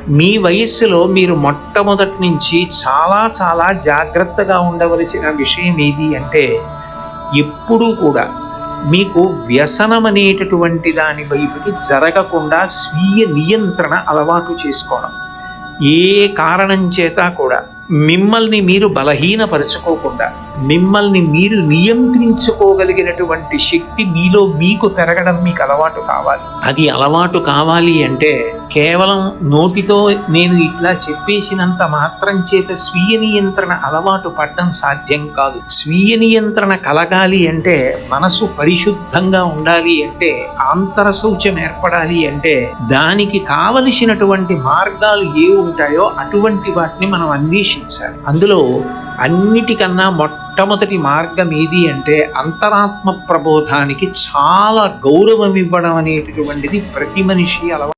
మీ వయస్సులో మీరు మొట్టమొదటి నుంచి చాలా చాలా జాగ్రత్తగా ఉండవలసిన విషయం ఏది అంటే, ఎప్పుడూ కూడా మీకు వ్యసనం అనేటటువంటి దాని వైపుకి జరగకుండా స్వీయ నియంత్రణ అలవాటు చేసుకోవడం. ఏ కారణం చేత కూడా మిమ్మల్ని మీరు బలహీనపరుచుకోకుండా, మిమ్మల్ని మీరు నియంత్రించుకోగలిగినటువంటి శక్తి మీలో మీకు పెరగడం మీకు అలవాటు కావాలి. అది అలవాటు కావాలి అంటే కేవలం నోటితో నేను ఇట్లా చెప్పేసినంత మాత్రం చేత స్వీయ నియంత్రణ అలవాటు పడడం సాధ్యం కాదు. స్వీయ నియంత్రణ కలగాలి అంటే, మనసు పరిశుద్ధంగా ఉండాలి అంటే, ఆంతర శౌచం ఏర్పడాలి అంటే, దానికి కావలసినటువంటి మార్గాలు ఏ ఉంటాయో అటువంటి వాటిని మనం అన్వేషించాలి. అందులో అన్నిటికన్నా మొట్టమొదటి మార్గం ఏది అంటే, అంతరాత్మ ప్రబోధానికి చాలా గౌరవం ఇవ్వడం అనేటటువంటిది ప్రతి మనిషి అలవాటు